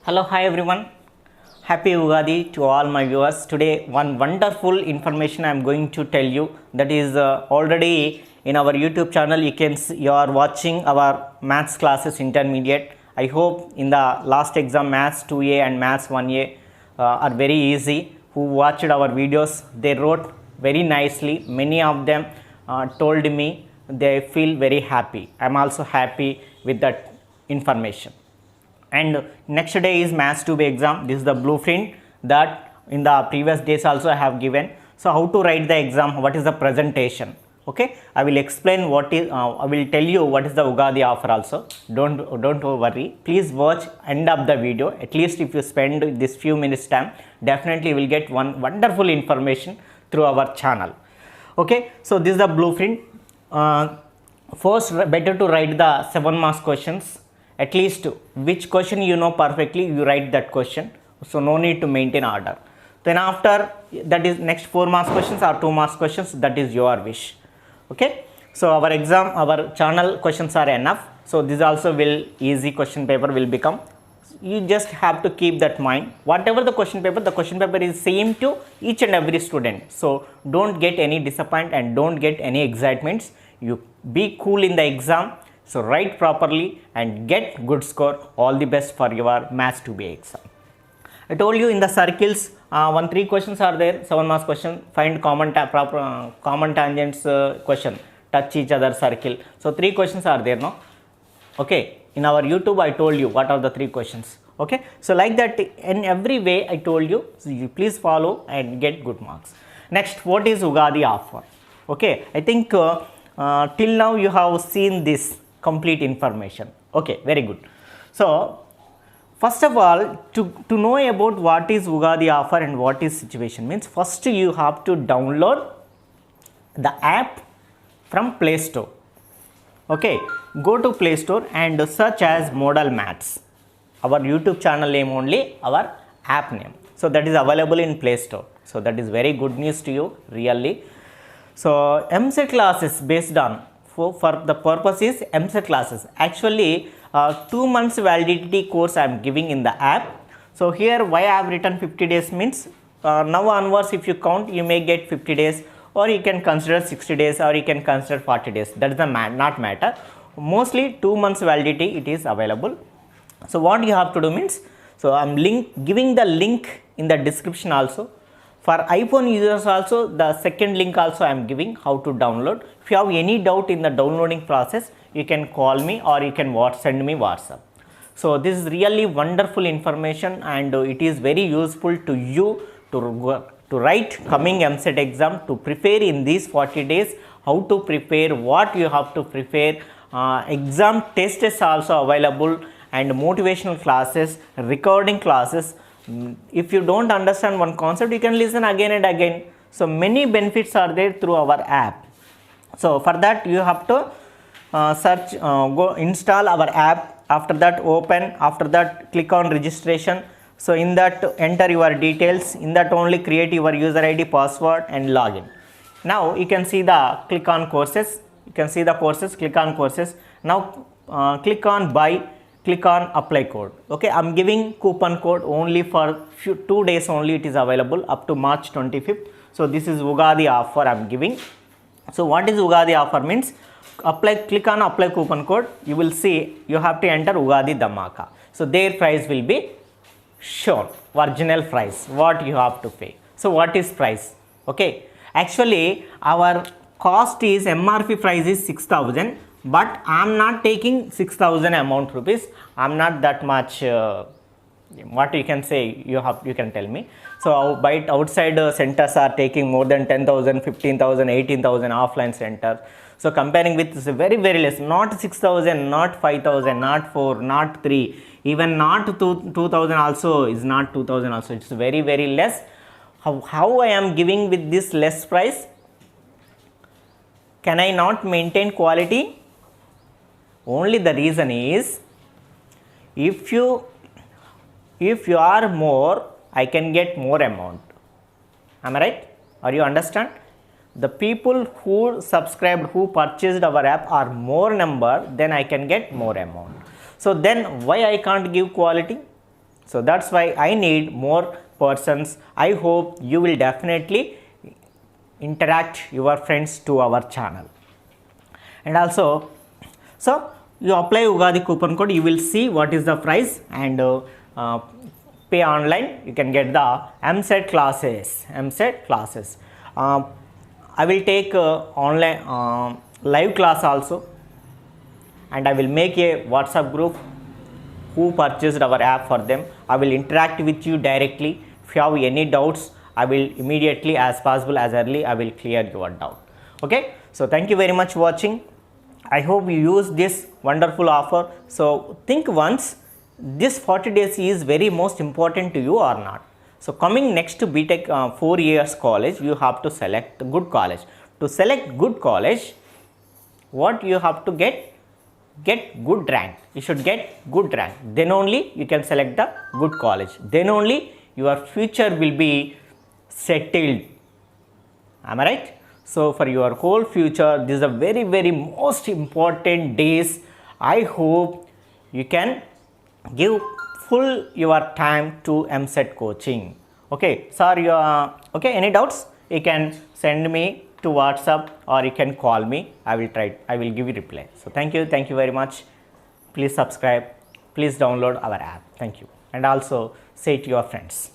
Hello, hi everyone. Happy Ugadi to all my viewers. Today, one wonderful information I am going to tell you that is already in our YouTube channel. You are watching our maths classes intermediate. I hope in the last exam maths 2A and maths 1A are very easy. Who watched our videos, they wrote very nicely. Many of them told me they feel very happy. I am also happy with that information. And next day is maths 2B exam. This is the blueprint that in the previous days also I have given. So how to write the exam, what is the presentation, okay, I will explain what is I will tell you what is the Ugadi offer also. Don't worry, please watch end of the video. At least if you spend this few minutes time, definitely you will get one wonderful information through our channel. Okay, so this is the blueprint. First, better to write the 7 marks questions. At least which question you know perfectly, you write that question. So no need to maintain order. Then after that is next 4 marks questions or 2 marks questions, that is your wish. Okay. So our exam, our channel questions are enough. So this also will easy question paper will become. You just have to keep that mind. Whatever the question paper is same to each and every student. So don't get any disappointment and don't get any excitements. You be cool in the exam. So write properly and get good score. All the best for your maths 2B exam. I told you in the circles, 3 questions are there. 7 marks question. Find common tangents question. Touch each other circle. So 3 questions are there, no? Okay. In our YouTube, I told you what are the 3 questions. Okay. So like that, in every way I told you. So you please follow and get good marks. Next, what is Ugadi offer? Okay. I think till now you have seen this complete information. Okay, very good. So first of all, to know about what is Ugadi offer and what is situation means, first you have to download the app from Play Store. Okay, go to Play Store and search as Model Maths. Our YouTube channel name only, our app name. So that is available in Play Store. So that is very good news to you, really. So EAMCET classes based on for the purpose is EAMCET classes. Actually 2 months validity course I am giving in the app. So here why I have written 50 days means now onwards if you count you may get 50 days or you can consider 60 days or you can consider 40 days. That is the not matter. Mostly 2 months validity it is available. So what you have to do means, so I am giving the link in the description also. For iPhone users also, the second link also I am giving how to download. If you have any doubt in the downloading process, you can call me or you can send me WhatsApp. So this is really wonderful information and it is very useful to you to write coming EAMCET exam, to prepare in these 40 days, how to prepare, what you have to prepare. Exam test is also available and motivational classes, recording classes. If you don't understand one concept, you can listen again and again. So many benefits are there through our app. So for that you have to go install our app. After that open, after that click on registration. So in that enter your details, in that only create your user ID, password and login. Now you can see the click on courses. You can see the courses, click on courses. Now click on buy. Click on apply code. Okay, I'm giving coupon code only for 2 days only it is available up to March 25th. So this is Ugadi offer I'm giving. So what is Ugadi offer means, click on apply coupon code. You will see you have to enter Ugadi Dhamaka. So their price will be shown, original price, what you have to pay. So what is price? Okay, actually our cost is MRP price is 6,000. But I am not taking 6,000 amount rupees. I am not that much. What you can say, you can tell me. So by outside centers are taking more than 10,000, 15,000, 18,000 offline centers. So comparing with this very less. Not 6,000, not 5,000, not 4, not 3, even not 2,000 also is not 2,000 also. It's very less. How I am giving with this less price? Can I not maintain quality? Only the reason is, if you are more, I can get more amount. Am I right? Or you understand? The people who subscribed, who purchased our app are more number, then I can get more amount. So then why I can't give quality? So that's why I need more persons. I hope you will definitely interact your friends to our channel. And also, so you apply Ugadi coupon code, you will see what is the price, and pay online, you can get the EAMCET classes. I will take online live class also, and I will make a WhatsApp group who purchased our app for them. I will interact with you directly. If you have any doubts, I will immediately, as possible, as early, I will clear your doubt. Okay, so thank you very much for watching. I hope you use this wonderful offer. So think once, this 40 days is very most important to you or not. So coming next to BTech 4 years college, you have to select good college. To select good college, what you have to get good rank. You should get good rank, then only you can select the good college, then only your future will be settled. Am I right? So for your whole future, this is a very most important days. I hope you can give full your time to EAMCET coaching. Okay, sorry, okay, any doubts, you can send me to WhatsApp or you can call me. I will give you reply. So thank you very much. Please subscribe, please download our app. Thank you, and also say to your friends.